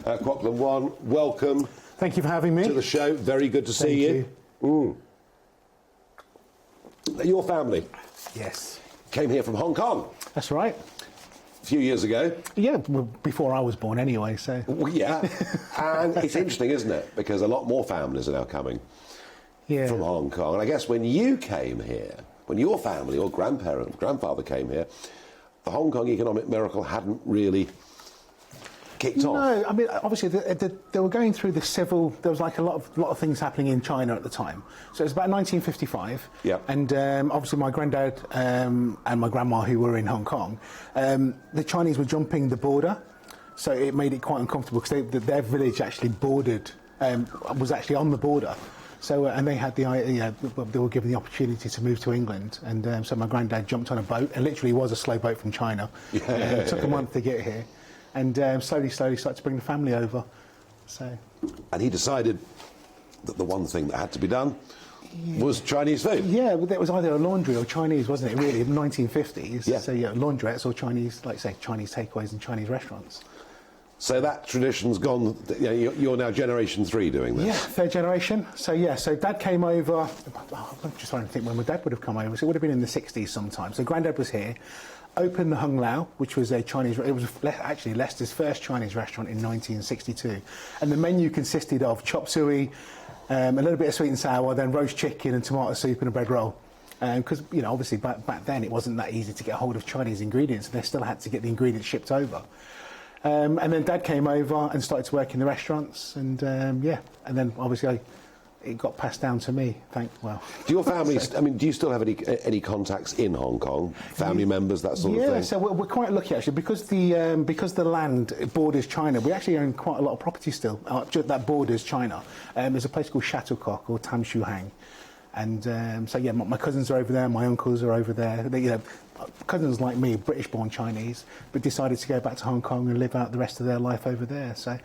Kwoklyn Wan, welcome. Thank you for having me. To the show. Very good to see you. Your family. Yes. Came here from Hong Kong. That's right. A few years ago. Yeah, well, before I was born anyway, so... Well, yeah. And it's interesting, isn't it? Because a lot more families are now coming from Hong Kong. And I guess when you came here, when your family or grandfather came here, the Hong Kong economic miracle hadn't really kicked off. No, I mean, obviously, they were going through the civil... There was like a lot of things happening in China at the time. So it was about 1955. Yeah. And obviously my granddad and my grandma, who were in Hong Kong, the Chinese were jumping the border. So it made it quite uncomfortable because their village actually bordered, was actually on the border. So, and they had they were given the opportunity to move to England. And so my granddad jumped on a boat, and literally was a slow boat from China. It took a month to get here. And slowly started to bring the family over. So. And he decided that the one thing that had to be done was Chinese food. Yeah, well, it was either a laundry or Chinese, wasn't it, really, in the 1950s? Yeah. So, yeah, laundrettes or Chinese, like, say, Chinese takeaways and Chinese restaurants. So that tradition's gone, you're now generation 3 doing this? Yeah, third generation. So, yeah, so Dad came over, I'm just trying to think when my dad would have come over, so it would have been in the 60s sometime. So Granddad was here, opened the Hung Lao, which was a Chinese, it was actually Leicester's first Chinese restaurant in 1962. And the menu consisted of chop suey, a little bit of sweet and sour, then roast chicken and tomato soup and a bread roll. Because, you know, obviously back then it wasn't that easy to get hold of Chinese ingredients, and they still had to get the ingredients shipped over. And then Dad came over and started to work in the restaurants, and yeah, and then obviously it got passed down to me. Do your family? I mean, do you still have any contacts in Hong Kong? Family members, that sort of thing. Yeah, so we're quite lucky actually because the land borders China. We actually own quite a lot of property still that borders China. There's a place called Shuttlecock or Tam Shu Hang, and so yeah, my cousins are over there. My uncles are over there. They, cousins like me, British-born Chinese, but decided to go back to Hong Kong and live out the rest of their life over there. So.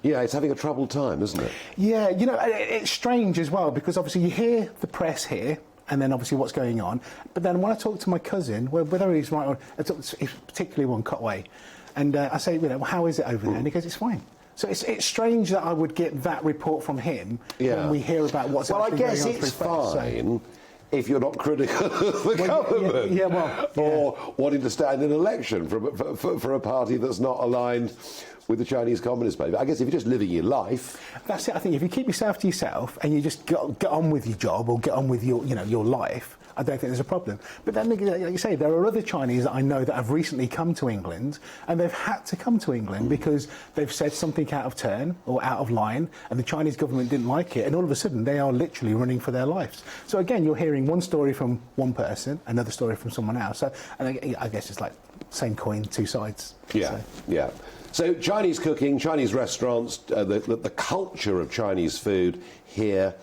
Yeah, it's having a troubled time, isn't it? Yeah, you know, it's strange as well, because obviously you hear the press here, and then obviously what's going on, but then when I talk to my cousin, whether he's right or particularly one Cutaway, and I say, you know, well, how is it over there? And he goes, it's fine. So it's strange that I would get that report from him when we hear about what's actually going on. Well, I guess it's fine. If you're not critical of the government or wanting to stand in an election for a party that's not aligned with the Chinese Communist Party. But I guess if you're just living your life... That's it. I think if you keep yourself to yourself and you just get on with your job or get on with your life, I don't think there's a problem. But then, like you say, there are other Chinese that I know that have recently come to England, and they've had to come to England because they've said something out of turn or out of line, and the Chinese government didn't like it, and all of a sudden they are literally running for their lives. So again, you're hearing one story from one person, another story from someone else. So, and I guess it's like same coin, two sides. Yeah. So Chinese cooking, Chinese restaurants, the culture of Chinese food here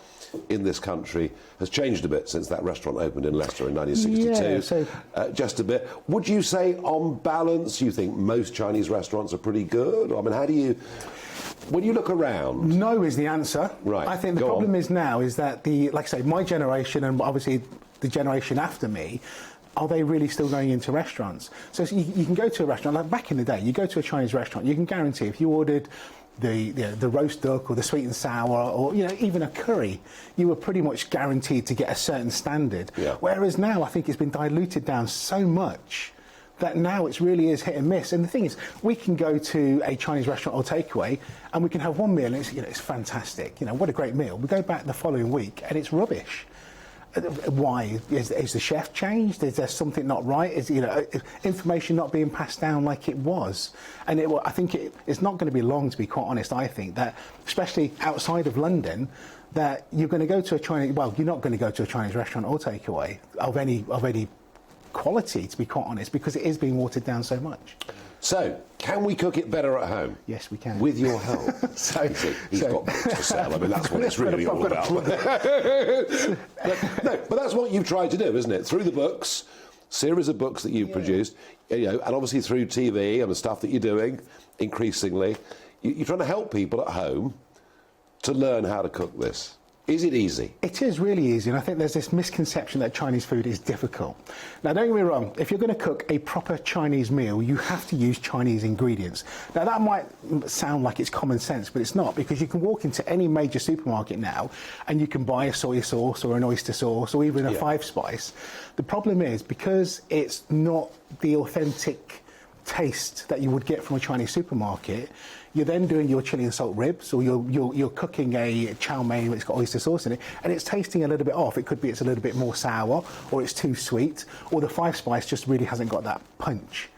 in this country has changed a bit since that restaurant opened in Leicester in 1962. Yeah, just a bit. Would you say, on balance, you think most Chinese restaurants are pretty good? I mean, how do you... When you look around... No is the answer. Right. I think the problem is now is that like I say, my generation and obviously the generation after me, are they really still going into restaurants? So you can go to a restaurant, like back in the day, you go to a Chinese restaurant, you can guarantee if you ordered the roast duck or the sweet and sour or even a curry, you were pretty much guaranteed to get a certain standard. Yeah. Whereas now I think it's been diluted down so much that now it really is hit and miss. And the thing is, we can go to a Chinese restaurant or takeaway and we can have one meal and it's fantastic. What a great meal. We go back the following week and it's rubbish. Why? Is the chef changed? Is there something not right? Is information not being passed down like it was? And I think it's not going to be long, to be quite honest. I think that, especially outside of London, that you're going to go to a Chinese. Well, you're not going to go to a Chinese restaurant or takeaway of any quality, to be quite honest, because it is being watered down so much. So, can we cook it better at home? Yes, we can. With your help. He's got books to sell. I mean, that's what it's really all about. But that's what you've tried to do, isn't it? Through the books, series of books that you've produced, and obviously through TV and the stuff that you're doing, increasingly, you're trying to help people at home to learn how to cook this. Is it easy? It is really easy, and I think there's this misconception that Chinese food is difficult. Now, don't get me wrong, if you're going to cook a proper Chinese meal, you have to use Chinese ingredients. Now, that might sound like it's common sense, but it's not, because you can walk into any major supermarket now and you can buy a soy sauce or an oyster sauce or even a five-spice. The problem is, because it's not the authentic taste that you would get from a Chinese supermarket, you're then doing your chili and salt ribs, or you're cooking a chow mein that's got oyster sauce in it, and it's tasting a little bit off. It could be it's a little bit more sour, or it's too sweet, or the five spice just really hasn't got that punch.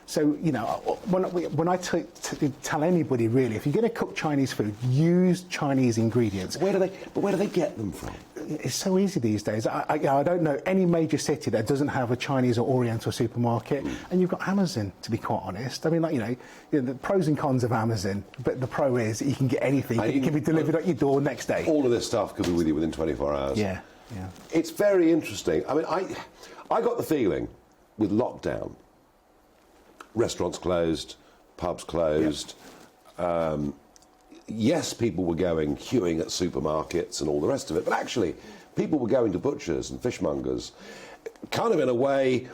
So, you know, when I tell anybody, really, if you're going to cook Chinese food, use Chinese ingredients. Where do they get them from? It's so easy these days. I don't know any major city that doesn't have a Chinese or Oriental supermarket, and you've got Amazon, to be quite honest. I mean, like, you know, the pros and cons of Amazon, but the pro is that you can get anything. It can be delivered at your door next day. All of this stuff could be with you within 24 hours. Yeah. It's very interesting. I mean, I got the feeling with lockdown, restaurants closed, pubs closed. Yes, people were queuing at supermarkets and all the rest of it, but actually people were going to butchers and fishmongers kind of in a way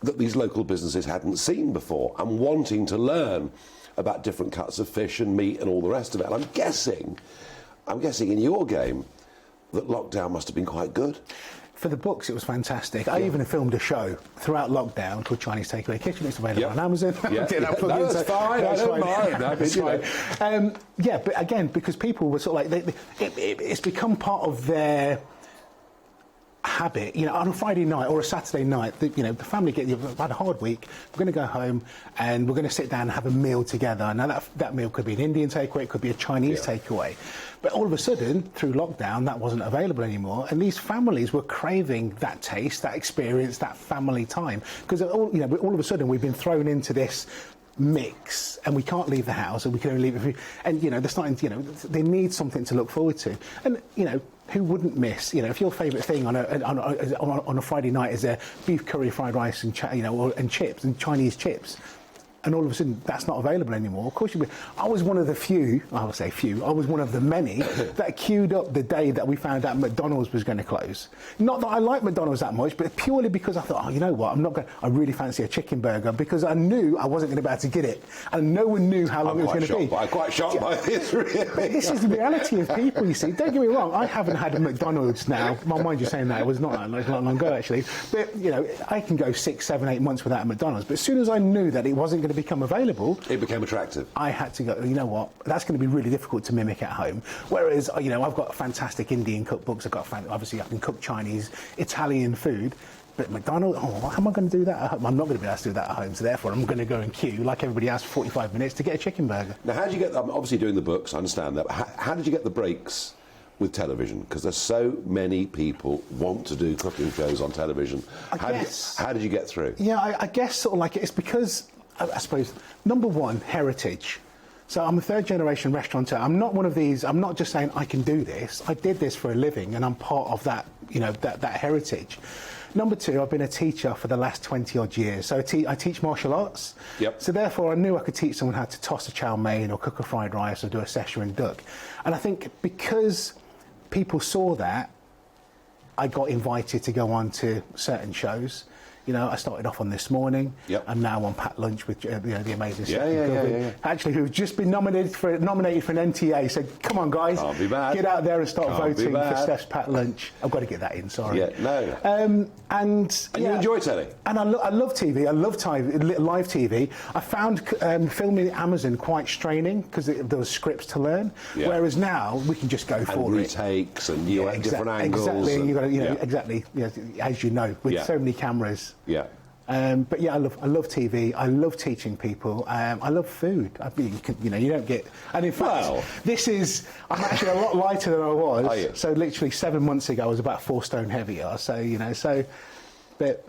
that these local businesses hadn't seen before, and wanting to learn about different cuts of fish and meat and all the rest of it. And I'm guessing in your game that lockdown must have been quite good. For the books, it was fantastic. I even filmed a show throughout lockdown called Chinese Takeaway Kitchen. It's available on Amazon. No, that's fine. I don't mind. It's fine. But again, because people were sort of like, it's become part of their habit. You know, on a Friday night or a Saturday night, the family you've had a hard week. We're going to go home and we're going to sit down and have a meal together. Now that meal could be an Indian takeaway, it could be a Chinese takeaway. But all of a sudden, through lockdown, that wasn't available anymore, and these families were craving that taste, that experience, that family time. Because all of a sudden, we've been thrown into this mix, and we can't leave the house, and we can only leave it. And they're starting. They need something to look forward to. And who wouldn't miss? If your favourite thing on a Friday night is a beef curry, fried rice, and and chips and Chinese chips. And all of a sudden, that's not available anymore. Of course, I was one of the few, I would say few, I was one of the many that queued up the day that we found out McDonald's was going to close. Not that I like McDonald's that much, but purely because I thought, you know what, I really fancy a chicken burger, because I knew I wasn't going to be able to get it. And no one knew how long it was going to be. I'm quite shocked by this, really. This is the reality of people, you see. Don't get me wrong, I haven't had a McDonald's now. Mind you saying that, it was not that long ago, actually. But, I can go 6, 7, 8 months without a McDonald's. But as soon as I knew that it wasn't going to become available, it became attractive. I had to go, you know what, that's going to be really difficult to mimic at home. Whereas, I've got fantastic Indian cookbooks, obviously I can cook Chinese, Italian food, but McDonald's, how am I going to do that at home? I'm not going to be able to do that at home, so therefore I'm going to go and queue, like everybody else, for 45 minutes to get a chicken burger. Now, how did you get, obviously doing the books, I understand that, but how did you get the breaks with television? Because there's so many people want to do cooking shows on television. How did you get through? Yeah, I guess sort of like it's because, I suppose, number one, heritage. So I'm a third-generation restaurateur. I'm not one of these. I'm not just saying I can do this. I did this for a living, and I'm part of that. That heritage. Number two, I've been a teacher for the last 20-odd years. So I teach martial arts. Yep. So therefore, I knew I could teach someone how to toss a chow mein or cook a fried rice or do a Szechuan duck. And I think because people saw that, I got invited to go on to certain shows. I started off on This Morning. Yep. I'm now on Pat Lunch with the amazing Yeah. Actually, who've just been nominated for an NTA. So come on, guys, Can't be bad. Get out there and start Can't voting for Steph's Pat Lunch. I've got to get that in. Sorry. Yeah, no. And you enjoy telly? And I love TV. I love live TV. I found filming Amazon quite straining because there was scripts to learn. Yeah. Whereas now we can just go for it. Retakes and different angles. Exactly. And you got to, exactly. As you know, with so many cameras. Yeah. But yeah, I love TV. I love teaching people. I love food. You don't get. And in fact, I'm actually a lot lighter than I was. Are you? So literally 7 months ago, I was about 4 stone heavier. So, but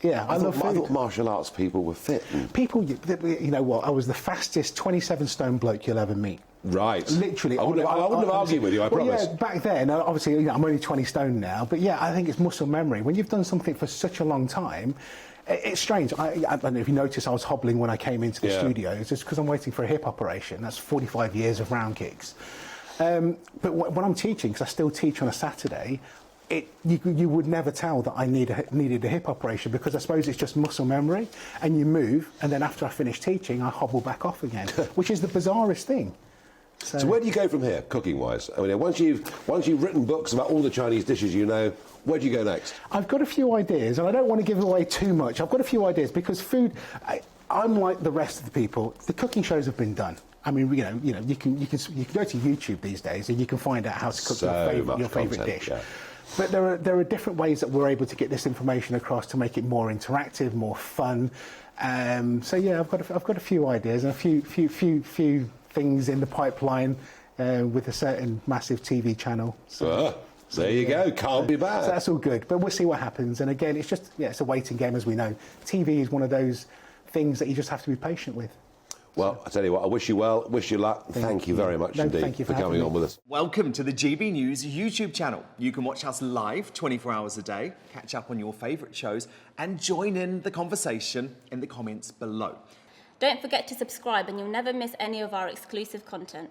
yeah, I love food. I thought martial arts people were fit. People, you know what? I was the fastest 27 stone bloke you'll ever meet. Right. Literally. I wouldn't have argued with you, I promise. Yeah, back then, obviously, I'm only 20 stone now, but yeah, I think it's muscle memory. When you've done something for such a long time, it's strange. I don't know if you noticed, I was hobbling when I came into the studio. It's just because I'm waiting for a hip operation. That's 45 years of round kicks. But when I'm teaching, because I still teach on a Saturday, you would never tell that I needed a hip operation, because I suppose it's just muscle memory, and you move, and then after I finish teaching, I hobble back off again, which is the bizarrest thing. So where do you go from here, cooking-wise? I mean, once you've written books about all the Chinese dishes you know, where do you go next? I've got a few ideas, and I don't want to give away too much. I've got a few ideas because food. I'm like the rest of the people. The cooking shows have been done. I mean, you can go to YouTube these days and you can find out how to cook your favourite dish. Yeah. But there are different ways that we're able to get this information across to make it more interactive, more fun. So yeah, I've got a few ideas and a few things in the pipeline with a certain massive TV channel. So there you go. Can't be bad. So that's all good. But we'll see what happens. And again, it's just it's a waiting game, as we know. TV is one of those things that you just have to be patient with. Well, I tell you what, I wish you well, wish you luck. Thank you very much indeed for coming on with us. Welcome to the GB News YouTube channel. You can watch us live 24 hours a day, catch up on your favourite shows, and join in the conversation in the comments below. Don't forget to subscribe and you'll never miss any of our exclusive content.